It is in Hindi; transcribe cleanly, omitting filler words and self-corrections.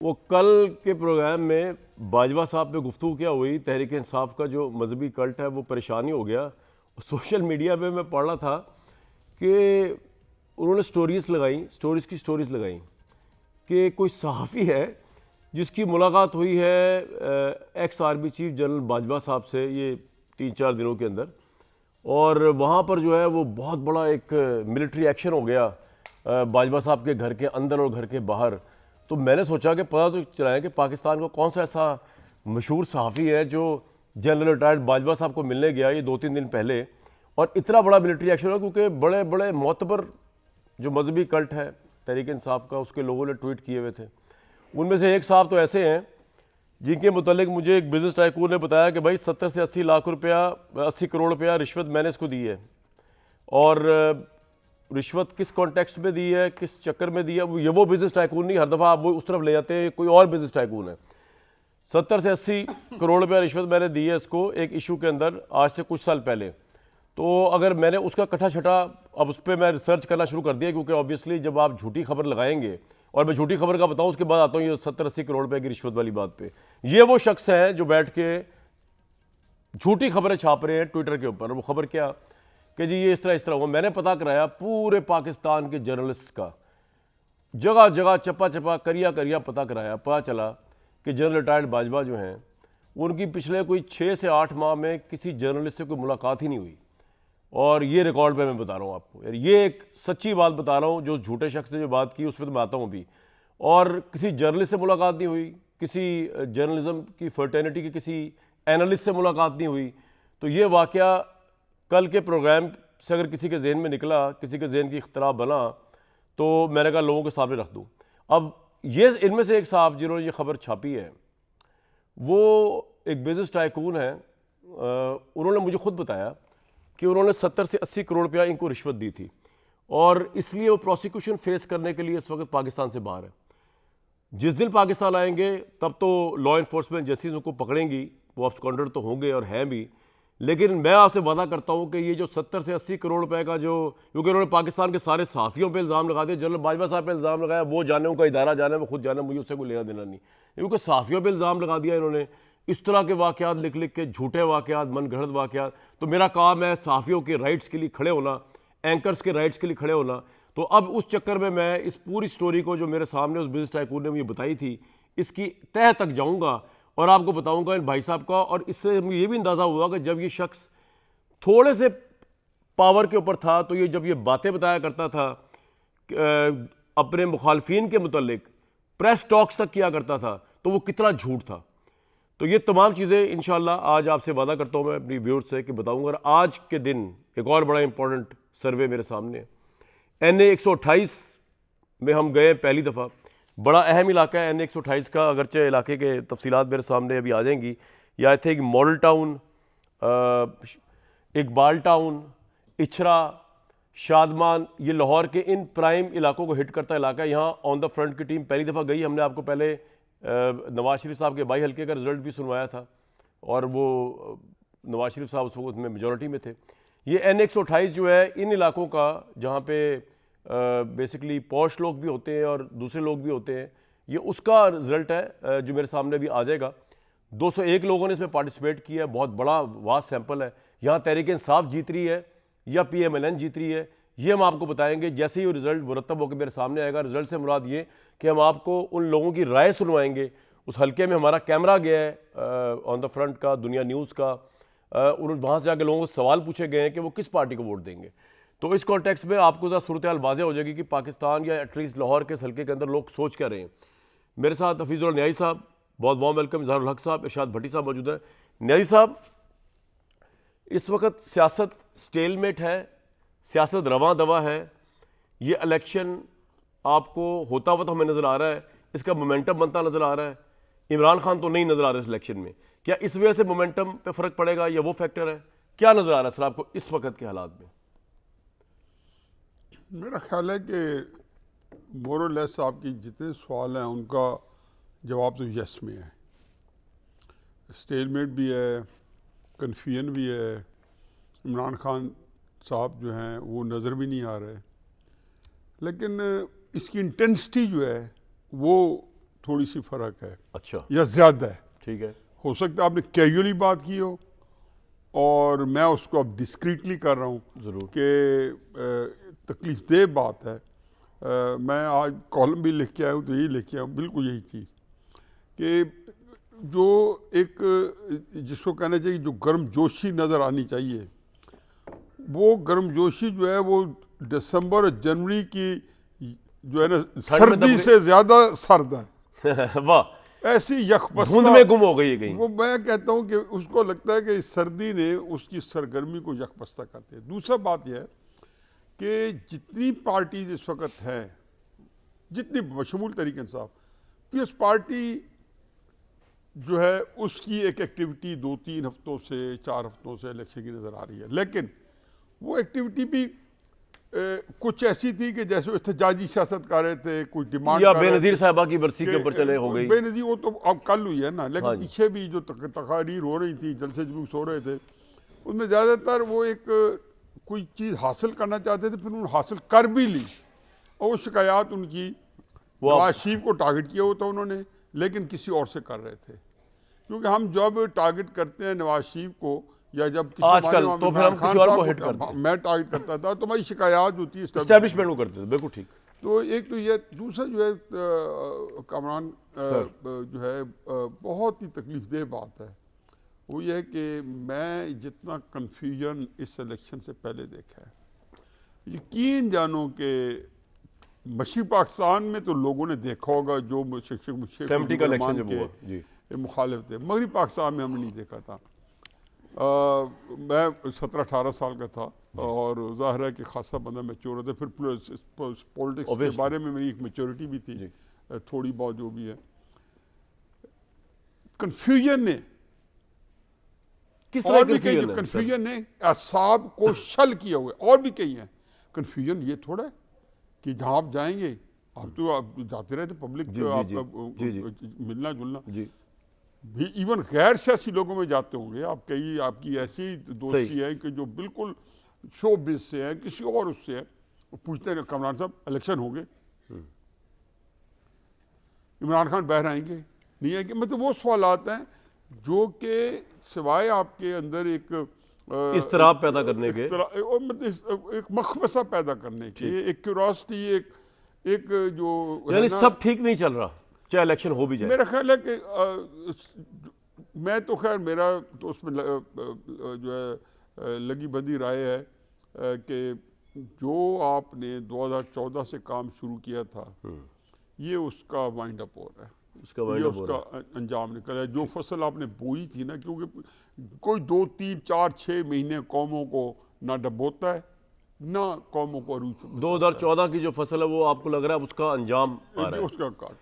वो कल के प्रोग्राम में बाजवा साहब पे गुफ्तगू क्या हुई, तहरीक इंसाफ का जो मजहबी कल्ट है वो परेशानी हो गया। सोशल मीडिया पे मैं पढ़ रहा था कि उन्होंने स्टोरीज़ लगाई कि कोई सहाफ़ी है जिसकी मुलाकात हुई है ex army chief general Bajwa साहब से ये 3-4 दिनों के अंदर, और वहाँ पर जो है वो बहुत बड़ा एक मिलिट्री एक्शन हो गया बाजवा साहब के घर के अंदर और घर के बाहर। तो मैंने सोचा कि पता तो चलाया कि पाकिस्तान को कौन सा ऐसा मशहूर सहाफ़ी है जो जनरल रिटायर्ड बाजवा साहब को मिलने गया ये 2-3 दिन पहले, और इतना बड़ा मिलिट्री एक्शन हुआ क्योंकि बड़े बड़े मोतबर जो मजहबी कल्ट है तहरीक इंसाफ का उसके लोगों ने ट्वीट किए हुए थे। उनमें से एक साहब तो ऐसे हैं जिनके मुतालिक मुझे एक बिज़नेस टाइकून ने बताया कि भाई 70 से 80 लाख रुपया 80 करोड़ रुपया रिश्वत मैंने इसको दी है, और रिश्वत किस कॉन्टेक्स्ट में दी है, किस चक्कर में दी है, वो बिज़नेस टाइकून नहीं, हर दफ़ा आप वो उस तरफ ले जाते हैं, कोई और बिज़नेस टाइकून है। 70 से 80 करोड़ रुपया रिश्वत मैंने दी है इसको एक इशू के अंदर आज से कुछ साल पहले। तो अगर मैंने उसका कट्ठा छटा अब उस पर मैं रिसर्च करना शुरू कर दिया, क्योंकि ऑब्वियसली जब आप झूठी खबर लगाएंगे, और मैं झूठी खबर का बताऊं उसके बाद आता हूं ये 70-80 करोड़ रुपए की रिश्वत वाली बात पे। ये वो शख्स हैं जो बैठ के झूठी खबरें छाप रहे हैं ट्विटर के ऊपर। वो खबर क्या कि जी ये इस तरह हुआ। मैंने पता कराया पूरे पाकिस्तान के जर्नलिस्ट का, जगह जगह चप्पा चप्पा करिया पता कराया, पता चला कि जनरल रिटायर्ड बाजवा जो हैं उनकी पिछले कोई 6 से 8 माह में किसी जर्नलिस्ट से कोई मुलाकात ही नहीं हुई। और ये रिकॉर्ड पे मैं बता रहा हूँ आपको, यार ये एक सच्ची बात बता रहा हूँ। जो झूठे शख्स ने जो बात की उस पर तो मैं आता हूँ अभी। और किसी जर्नलिस्ट से मुलाकात नहीं हुई, किसी जर्नलिज्म की फर्टर्निटी के किसी एनालिस्ट से मुलाकात नहीं हुई। तो ये वाक़या कल के प्रोग्राम से अगर किसी के जहन में निकला, किसी के जहन की इख्तलाफ बना, तो मैंने कहा लोगों के सामने रख दूँ। अब ये इनमें से एक साहब जिन्होंने ये खबर छापी है वो एक बिजनेस टाइकून है। उन्होंने मुझे खुद बताया कि उन्होंने 70 से 80 करोड़ रुपया इनको रिश्वत दी थी, और इसलिए वो प्रोसिक्यूशन फेस करने के लिए इस वक्त पाकिस्तान से बाहर है। जिस दिन पाकिस्तान आएंगे तब तो लॉ इन्फोर्समेंट एजेंसीज उनको पकड़ेंगी, वो अब्सकॉन्डर तो होंगे और हैं भी। लेकिन मैं आपसे वादा करता हूं कि ये जो 70 से 80 करोड़ रुपए का जो, क्योंकि उन्होंने पाकिस्तान के सारे सहाफ़ियों पर इल्ज़ाम लगा दिया, जनरल बाजवा साहब पर इल्ज़ाम लगाया, वो जाने उनका इदारा जाने, वो खुद जाने, मुझे उससे कोई लेना देना नहीं, क्योंकि सहाफ़ियों पर इल्ज़ाम लगा दिया इन्होंने इस तरह के वाक़यात लिख लिख के, झूठे वाक़यात, मन गढ़ंत वाक़यात। तो मेरा काम है सहाफ़ियों के राइट्स के लिए खड़े होना, एंकर्स के राइट्स के लिए खड़े होना। तो अब उस चक्कर में मैं इस पूरी स्टोरी को जो मेरे सामने उस बिजनेस टाइकून ने मुझे बताई थी, इसकी तह तक जाऊंगा और आपको बताऊंगा इन भाई साहब का। और इससे मुझे ये भी अंदाज़ा हुआ कि जब ये शख्स थोड़े से पावर के ऊपर था, तो ये जब ये बातें बताया करता था अपने मुखालफिन के मुतल्लिक, प्रेस टॉक्स तक किया करता था, तो वो कितना झूठ था। तो ये तमाम चीज़ें इंशाल्लाह आज आपसे वादा करता हूँ मैं अपनी व्यूअर्स से कि बताऊँगा। और आज के दिन एक और बड़ा इंपॉर्टेंट सर्वे मेरे सामने NA 128 में हम गए पहली दफ़ा। बड़ा अहम इलाका है NA 128 का, अगरचे इलाके के तफसीलात मेरे सामने अभी आ जाएंगी। या आई थिंक मॉडल टाउन, इकबाल टाउन, इछरा, शादमान, ये लाहौर के इन प्राइम इलाकों को हिट करता इलाका है। यहाँ ऑन द फ्रंट की टीम पहली दफ़ा गई। हमने आपको पहले नवाज शरीफ साहब के बाई हल्के का रिजल्ट भी सुनवाया था, और वो नवाज शरीफ साहब उस वक्त में मेजॉरिटी में थे। ये NA 128 जो है इन इलाकों का, जहाँ पे बेसिकली पॉश लोग भी होते हैं और दूसरे लोग भी होते हैं, ये उसका रिजल्ट है जो मेरे सामने भी आ जाएगा। 201 लोगों ने इसमें पार्टिसिपेट किया है, बहुत बड़ा वास्ट सैंपल है। यहाँ तहरीक इंसाफ जीत रही है या PMLN जीत रही है, ये हम आपको बताएंगे जैसे ही वो रिजल्ट मुरतब होकर मेरे सामने आएगा। रिजल्ट से मुराद ये कि हम आपको उन लोगों की राय सुनवाएंगे। उस हल्के में हमारा कैमरा गया है ऑन द फ्रंट का, दुनिया न्यूज़ का, वहाँ से जाकर लोगों को सवाल पूछे गए हैं कि वो किस पार्टी को वोट देंगे। तो इस कॉन्टेक्स्ट में आपको ज़रा सूरत हाल वाज़ेह हो जाएगी कि पाकिस्तान या एटलीस्ट लाहौर के इस हल्के के अंदर लोग सोच क्या रहे हैं। मेरे साथ हफीज़ुल न्याई साहब, बहुत वार्म वेलकम, इजहारुल हक साहब, इरशाद भट्टी साहब मौजूद है। न्याई साहब, इस वक्त सियासत स्टेलमेट है, सियासत रवां दवा है। ये इलेक्शन आपको होता हुआ तो हमें नज़र आ रहा है, इसका मोमेंटम बनता नज़र आ रहा है। इमरान खान तो नहीं नज़र आ रहा इस इलेक्शन में। क्या इस वजह से मोमेंटम पे फ़र्क पड़ेगा या वो फैक्टर है? क्या नज़र आ रहा है सर आपको इस वक्त के हालात में? मेरा ख्याल है कि मोरलेस आपकी जितने सवाल हैं उनका जवाब तो यस में है। स्टेलमेट भी है, कन्फ्यूजन भी है, इमरान खान साहब जो हैं वो नज़र भी नहीं आ रहे, लेकिन इसकी इंटेंसिटी जो है वो थोड़ी सी फ़र्क है अच्छा, या ज़्यादा है। ठीक है। हो सकता है आपने कैजुअली बात की हो और मैं उसको अब डिस्क्रीटली कर रहा हूँ ज़रूर। कि तकलीफ़देह बात है। मैं आज कॉलम भी लिख के आया हूँ तो यही लिख के आया हूँ, बिल्कुल यही चीज़ कि जो एक जिसको कहना चाहिए जो गर्मजोशी नज़र आनी चाहिए, वो गर्मजोशी जो है वो दिसंबर और जनवरी की जो है ना सर्दी से ज़्यादा सर्द है। वाह, ऐसी धुंध यकबस्ता में गुम हो गई है कहीं। वो मैं कहता हूँ कि उसको लगता है कि इस सर्दी ने उसकी सरगर्मी को यकबस्ता करते हैं। दूसरा बात यह है कि जितनी पार्टीज इस वक्त हैं, जितनी बशमूल तरीके इंसाफ, पीएस पार्टी जो है उसकी एक एक्टिविटी 2-3 हफ्तों से 4 हफ्तों से इलेक्शन की नज़र आ रही है, लेकिन वो एक्टिविटी भी कुछ ऐसी थी कि जैसे एहतजाजी सियासत कर रहे थे, कुछ डिमांड या कर रहे थे बेनज़ीर साहबा की बरसी के कि, ऊपर चले हो गई। बेनज़ीर वो तो अब कल हुई है ना, लेकिन हाँ जी। पीछे भी जो तकारीर हो रही थी, जलसे जुलूस हो रहे थे, उसमें ज़्यादातर वो एक कोई चीज़ हासिल करना चाहते थे, फिर उन्होंने हासिल कर भी ली और वो शिकायत उनकी नवाज शरीफ को टारगेट किया होता उन्होंने, लेकिन किसी और से कर रहे थे। क्योंकि हम जब टारगेट करते हैं नवाज शरीफ को या जब किसी आजकल इमाम तो फिर इमरान हम खान किसी और साहब को हिट करते हैं। मैं टारगेट करता था तो हमारी शिकायत होती है एस्टेब्लिशमेंट को करते थे, बिल्कुल ठीक। तो एक तो ये, दूसरा जो है कामरान जो है बहुत ही तकलीफदेह बात है, वो ये है कि मैं जितना कन्फ्यूजन इस इलेक्शन से पहले देखा है, यकीन जानो कि मशी पाकिस्तान में तो लोगों ने देखा होगा जो शिक्षक 70 का इलेक्शन जब हुआ जी, मुखालिफ थे, मगरबी पाकिस्तान में हमने नहीं देखा था। मैं 17-18 साल का था और ज़ाहिर है कि खासा बंदा मैच्योर होता है, फिर पॉलिटिक्स के बारे में मेरी एक मैच्योरिटी भी थी थोड़ी बहुत जो भी है। कन्फ्यूजन ने किस तरह और भी कई जो कन्फ्यूजन ने असाब को शल किया हुआ है, और भी कई हैं। कन्फ्यूजन ये थोड़ा है कि जहाँ आप जाएंगे, आप तो आप जाते रहते पब्लिक मिलना जुलना भी, इवन गैर सियासी लोगों में जाते होंगे आप, कई आपकी ऐसी दोस्ती है कि जो बिल्कुल शोबिस से है, किसी और उससे है, वो पूछते हैं कमरान साहब इलेक्शन हो गए, इमरान खान बाहर आएंगे नहीं आएंगे, मतलब वो सवालात हैं जो कि सिवाय आपके अंदर एक इस्तराब पैदा करने के, मतलब एक मखमसा पैदा करने के, एक क्यूरोसिटी, एक जो यानी सब ठीक नहीं चल रहा चाहे इलेक्शन हो भी जाए। मेरा ख्याल है कि मैं तो खैर मेरा तो उसमें जो है लगी बंदी राय है कि जो आपने 2014 से काम शुरू किया था ये उसका वाइंड अप हो रहा है, उसका अंजाम निकल है। जो फसल आपने बोई थी ना, क्योंकि कोई 2, 3, 4, 6 महीने कौमों को ना डबोता है ना कौमों को अरूज। 2014 की जो फसल है वो आपको लग रहा है उसका अंजाम आ रहा है, उसका काट